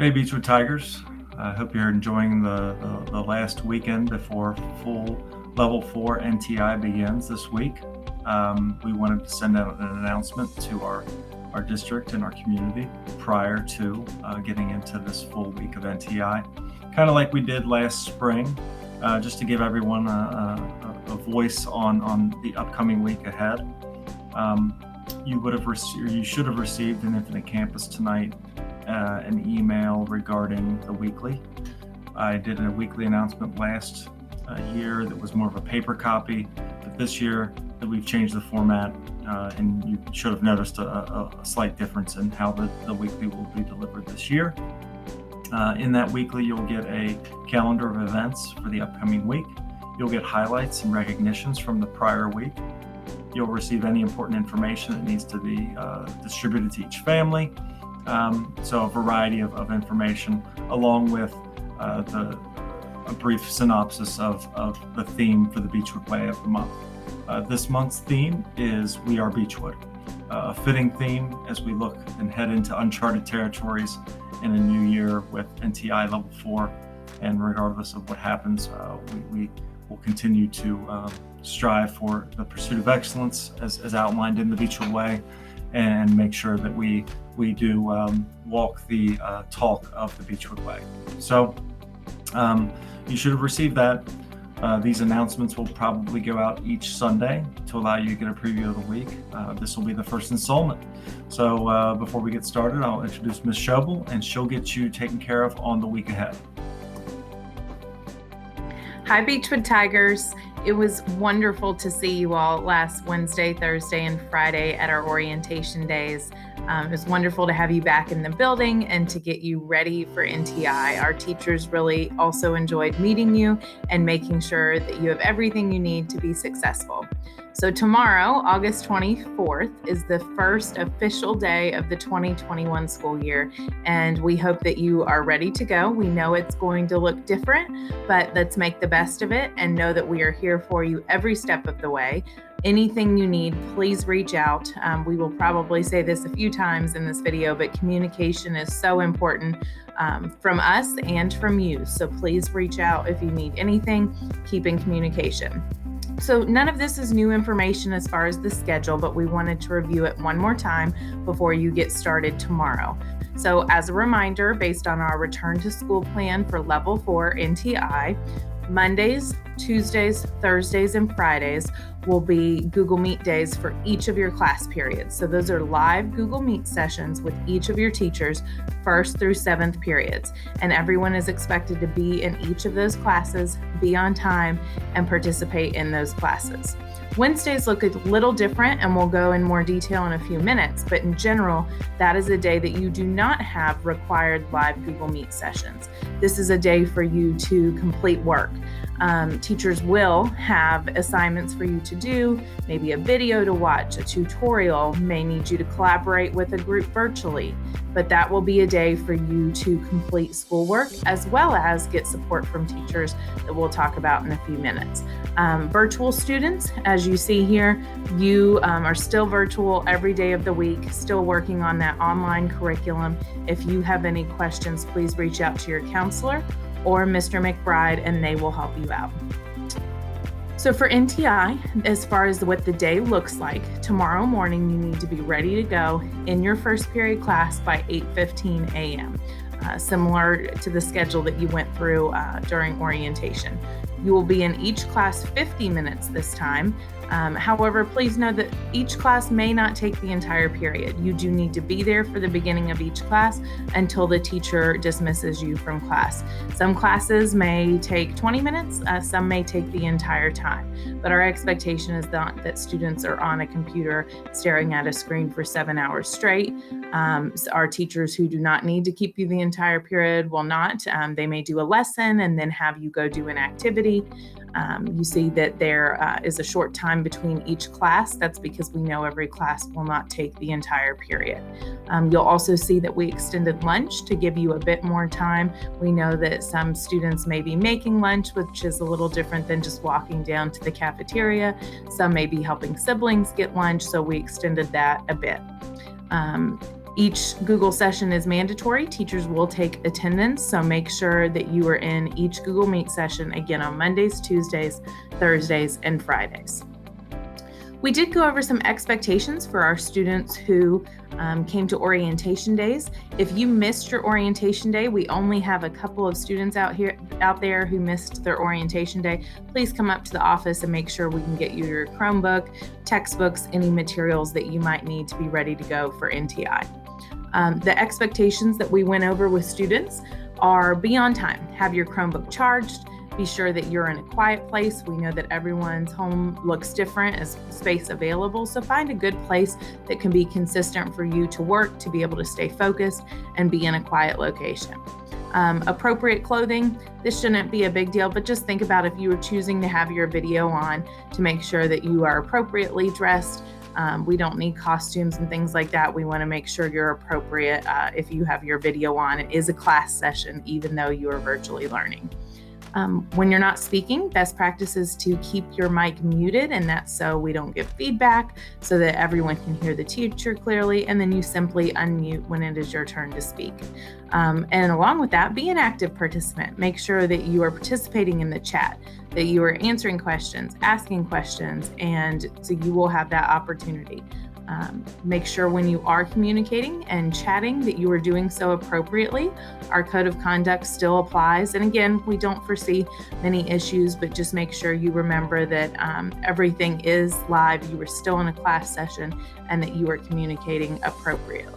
Hey, Beechwood Tigers. I hope you're enjoying the last weekend before full Level 4 NTI begins this week. We wanted to send out an announcement to our district and our community prior to getting into this full week of NTI, kind of like we did last spring, just to give everyone a voice on the upcoming week ahead. You should have received in Infinite Campus tonight an email regarding the weekly. I did a weekly announcement last year that was more of a paper copy, but this year that we've changed the format, and you should have noticed a slight difference in how the weekly will be delivered this year. In that weekly, you'll get a calendar of events for the upcoming week. You'll get highlights and recognitions from the prior week. You'll receive any important information that needs to be distributed to each family. So a variety of information, along with a brief synopsis of the theme for the Beechwood Way of the month. This month's theme is We Are Beechwood, a fitting theme as we look and head into uncharted territories in a new year with NTI Level 4. And regardless of what happens, we will continue to strive for the pursuit of excellence as outlined in the Beechwood Way, and make sure that we do walk the talk of the Beechwood Way. So you should have received that. These announcements will probably go out each Sunday to allow you to get a preview of the week. This will be the first installment. So before we get started, I'll introduce Ms. Schobel, and she'll get you taken care of on the week ahead. Hi, Beechwood Tigers. It was wonderful to see you all last Wednesday, Thursday, and Friday at our orientation days. It was wonderful to have you back in the building and to get you ready for NTI. Our teachers really also enjoyed meeting you and making sure that you have everything you need to be successful. So tomorrow, August 24th, is the first official day of the 2021 school year, and we hope that you are ready to go. We know it's going to look different, but let's make the best of it and know that we are here for you every step of the way. Anything you need, please reach out. We will probably say this a few times in this video, but communication is so important from us and from you. So please reach out if you need anything. Keep in communication. So none of this is new information as far as the schedule, but we wanted to review it one more time before you get started tomorrow. So as a reminder, based on our return to school plan for Level 4 NTI, Mondays, Tuesdays, Thursdays, and Fridays will be Google Meet days for each of your class periods. So those are live Google Meet sessions with each of your teachers, 1st through 7th periods. And everyone is expected to be in each of those classes, be on time, and participate in those classes. Wednesdays look a little different, and we'll go in more detail in a few minutes, but in general, that is a day that you do not have required live Google Meet sessions. This is a day for you to complete work. Teachers will have assignments for you to do, maybe a video to watch, a tutorial, may need you to collaborate with a group virtually, but that will be a day for you to complete schoolwork as well as get support from teachers that we'll talk about in a few minutes. Virtual students, as you see here, you are still virtual every day of the week, still working on that online curriculum. If you have any questions, please reach out to your counselor or Mr. McBride, and they will help you out. So for NTI, as far as what the day looks like, tomorrow morning you need to be ready to go in your first period class by 8:15 a.m., similar to the schedule that you went through during orientation. You will be in each class 50 minutes this time. However, please know that each class may not take the entire period. You do need to be there for the beginning of each class until the teacher dismisses you from class. Some classes may take 20 minutes, some may take the entire time, but our expectation is not that students are on a computer staring at a screen for 7 hours straight. Our teachers who do not need to keep you the entire period will not. They may do a lesson and then have you go do an activity. You see that there is a short time between each class. That's because we know every class will not take the entire period. You'll also see that we extended lunch to give you a bit more time. We know that some students may be making lunch, which is a little different than just walking down to the cafeteria. Some may be helping siblings get lunch, so we extended that a bit. Each Google session is mandatory. Teachers will take attendance, so make sure that you are in each Google Meet session, again, on Mondays, Tuesdays, Thursdays, and Fridays. We did go over some expectations for our students who came to orientation days. If you missed your orientation day, we only have a couple of students out there who missed their orientation day. Please come up to the office and make sure we can get you your Chromebook, textbooks, any materials that you might need to be ready to go for NTI. The expectations that we went over with students are be on time, have your Chromebook charged, be sure that you're in a quiet place. We know that everyone's home looks different as space available, so find a good place that can be consistent for you to work, to be able to stay focused and be in a quiet location. Appropriate clothing, this shouldn't be a big deal, but just think about if you were choosing to have your video on to make sure that you are appropriately dressed. We don't need costumes and things like that. We want to make sure you're appropriate if you have your video on. It is a class session, even though you are virtually learning. When you're not speaking, best practice is to keep your mic muted, and that's so we don't give feedback, so that everyone can hear the teacher clearly, and then you simply unmute when it is your turn to speak. And along with that, be an active participant. Make sure that you are participating in the chat, that you are answering questions, asking questions, and so you will have that opportunity. Make sure when you are communicating and chatting that you are doing so appropriately. Our code of conduct still applies. And again, we don't foresee many issues, but just make sure you remember that everything is live, you are still in a class session, and that you are communicating appropriately.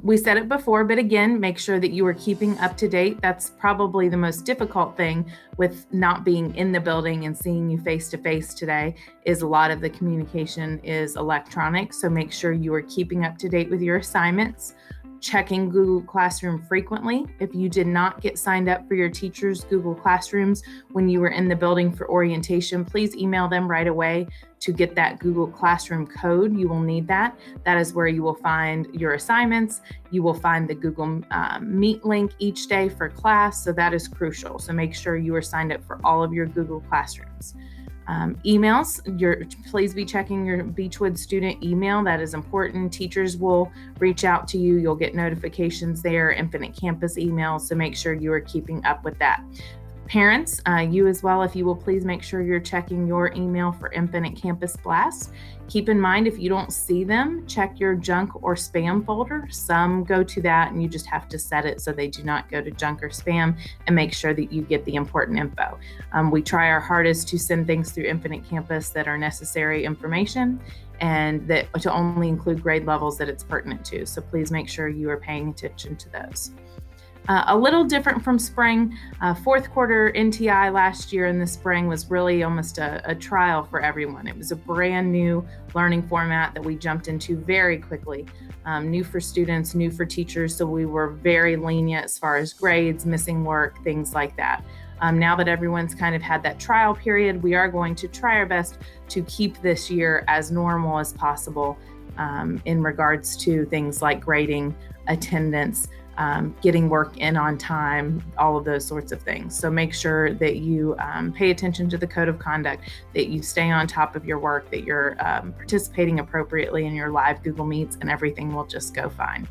We said it before, but again, make sure that you are keeping up to date. That's probably the most difficult thing with not being in the building and seeing you face to face today, is a lot of the communication is electronic. So make sure you are keeping up to date with your assignments, checking Google Classroom frequently. If you did not get signed up for your teacher's Google Classrooms when you were in the building for orientation, please email them right away to get that Google Classroom code. You will need that. That is where you will find your assignments. You will find the Google Meet link each day for class. So that is crucial. So make sure you are signed up for all of your Google Classrooms. Emails, please be checking your Beechwood student email. That is important. Teachers will reach out to you. You'll get notifications there, Infinite Campus emails. So make sure you are keeping up with that. Parents, you as well, if you will please make sure you're checking your email for Infinite Campus Blasts. Keep in mind, if you don't see them, check your junk or spam folder. Some go to that and you just have to set it so they do not go to junk or spam, and make sure that you get the important info. We try our hardest to send things through Infinite Campus that are necessary information, and that to only include grade levels that it's pertinent to. So please make sure you are paying attention to those. A little different from spring. Fourth quarter NTI last year in the spring was really almost a trial for everyone. It was a brand new learning format that we jumped into very quickly. New for students, new for teachers, so we were very lenient as far as grades, missing work, things like that. Now that everyone's kind of had that trial period, we are going to try our best to keep this year as normal as possible in regards to things like grading, attendance, getting work in on time, all of those sorts of things. So make sure that you pay attention to the code of conduct, that you stay on top of your work, that you're participating appropriately in your live Google Meets, and everything will just go fine.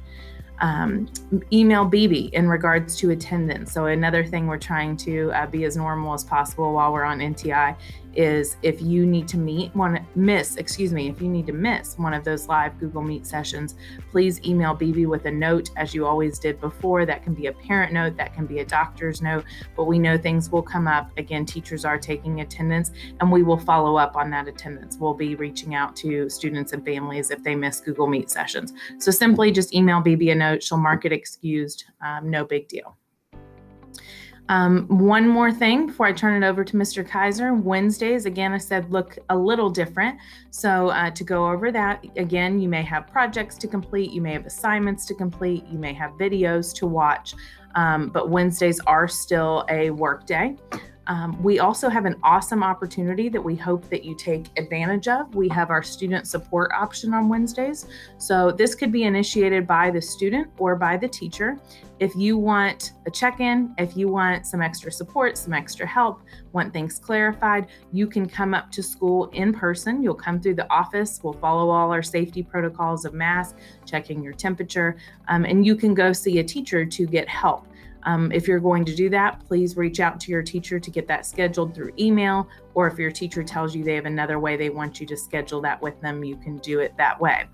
Email BB in regards to attendance. So another thing we're trying to be as normal as possible while we're on NTI is if you need to if you need to miss one of those live Google Meet sessions, please email BB with a note, as you always did before. That can be a parent note, that can be a doctor's note, but we know things will come up. Again, teachers are taking attendance, and we will follow up on that attendance. We'll be reaching out to students and families if they miss Google Meet sessions. So simply just email BB a note. She'll mark it excused. No big deal. One more thing before I turn it over to Mr. Kaiser. Wednesdays, again, I said look a little different. So to go over that, again, you may have projects to complete, you may have assignments to complete, you may have videos to watch, but Wednesdays are still a work day. We also have an awesome opportunity that we hope that you take advantage of. We have our student support option on Wednesdays. So this could be initiated by the student or by the teacher. If you want a check-in, if you want some extra support, some extra help, want things clarified, you can come up to school in person. You'll come through the office. We'll follow all our safety protocols of mask, checking your temperature, and you can go see a teacher to get help. If you're going to do that, please reach out to your teacher to get that scheduled through email, or if your teacher tells you they have another way they want you to schedule that with them, you can do it that way.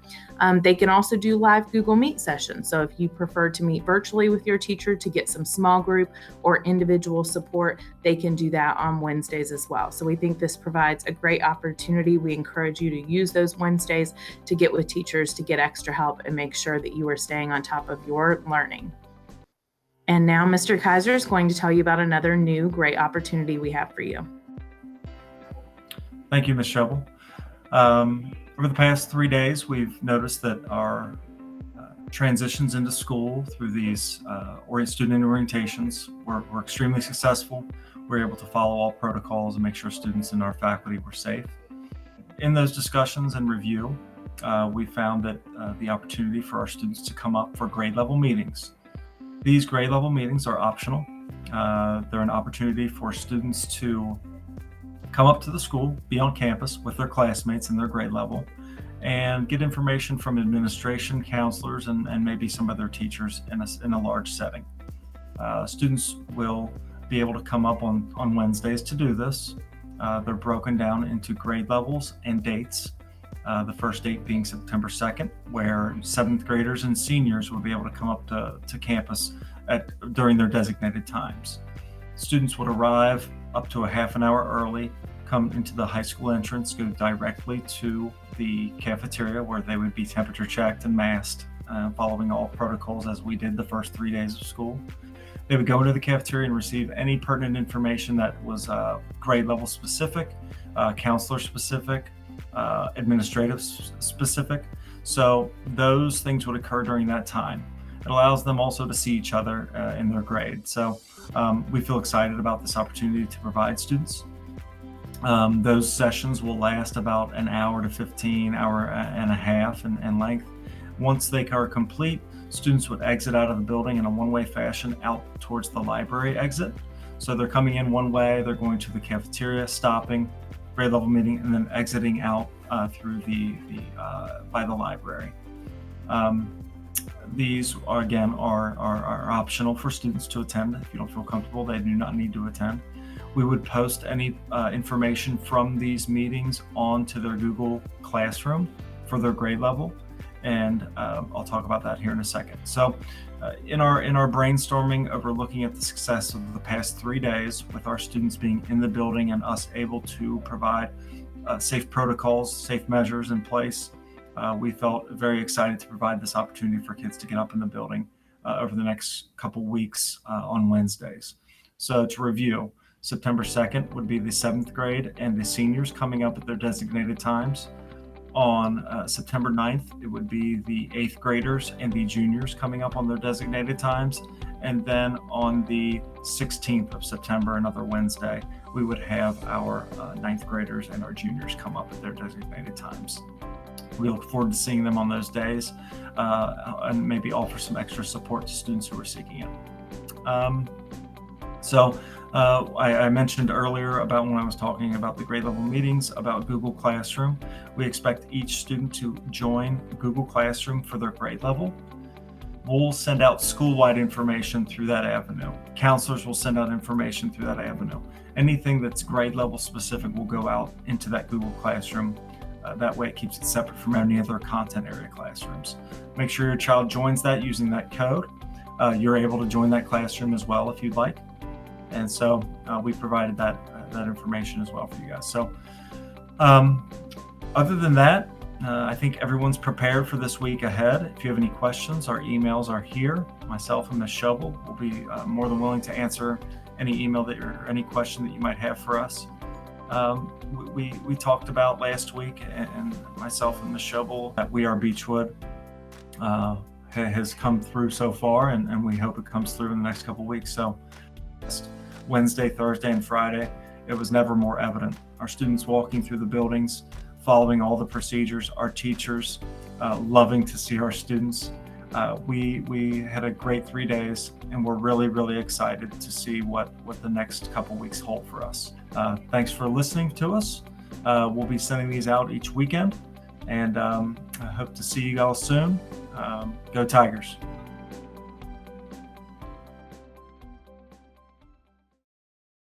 They can also do live Google Meet sessions. So if you prefer to meet virtually with your teacher to get some small group or individual support, they can do that on Wednesdays as well. So we think this provides a great opportunity. We encourage you to use those Wednesdays to get with teachers to get extra help and make sure that you are staying on top of your learning. And now Mr. Kaiser is going to tell you about another new great opportunity we have for you. Thank you, Ms. Shovel. Over the past 3 days, we've noticed that our transitions into school through these student orientations were extremely successful. We were able to follow all protocols and make sure students and our faculty were safe. In those discussions and review, we found that the opportunity for our students to come up for grade level meetings. These grade level meetings are optional. They're an opportunity for students to come up to the school, be on campus with their classmates in their grade level, and get information from administration, counselors, and maybe some of their teachers in a large setting. Students will be able to come up on Wednesdays to do this. They're broken down into grade levels and dates. The first date being September 2nd, where 7th graders and seniors will be able to come up to campus during their designated times. Students would arrive up to a half an hour early, come into the high school entrance, go directly to the cafeteria where they would be temperature checked and masked, following all protocols as we did the first 3 days of school. They would go into the cafeteria and receive any pertinent information that was grade level specific, counselor specific, administrative specific. So those things would occur during that time. It allows them also to see each other in their grade. So we feel excited about this opportunity to provide students. Those sessions will last about an hour to 15 hour and a half in length. Once they are complete, students would exit out of the building in a one-way fashion out towards the library exit. So they're coming in one way, they're going to the cafeteria, stopping, grade level meeting, and then exiting out through by the library. These are optional for students to attend. If you don't feel comfortable, they do not need to attend. We would post any information from these meetings onto their Google Classroom for their grade level, and I'll talk about that here in a second. So in our brainstorming over looking at the success of the past 3 days with our students being in the building and us able to provide safe protocols, safe measures in place, we felt very excited to provide this opportunity for kids to get up in the building over the next couple weeks on Wednesdays. So to review, September 2nd would be the 7th grade and the seniors coming up at their designated times. On September 9th, it would be the 8th graders and the juniors coming up on their designated times. And then on the 16th of September, another Wednesday, we would have our 9th graders and our juniors come up at their designated times. We look forward to seeing them on those days and maybe offer some extra support to students who are seeking it. I mentioned earlier about when I was talking about the grade level meetings about Google Classroom. We expect each student to join Google Classroom for their grade level. We'll send out school-wide information through that avenue. Counselors will send out information through that avenue. Anything that's grade level specific will go out into that Google Classroom. That way it keeps it separate from any other content area classrooms. Make sure your child joins that using that code. You're able to join that classroom as well if you'd like. And so we provided that information as well for you guys. So other than that, I think everyone's prepared for this week ahead. If you have any questions, our emails are here. Myself and Ms. Shovel will be more than willing to answer any email or any question that you might have for us. We talked about last week, and myself and Ms. Shovel, that We Are Beechwood has come through so far, and we hope it comes through in the next couple of weeks. So Wednesday, Thursday, and Friday, it was never more evident. Our students walking through the buildings, following all the procedures, our teachers loving to see our students. We had a great 3 days, and we're really, really excited to see what the next couple weeks hold for us. Thanks for listening to us. We'll be sending these out each weekend, and I hope to see you all soon. Go Tigers.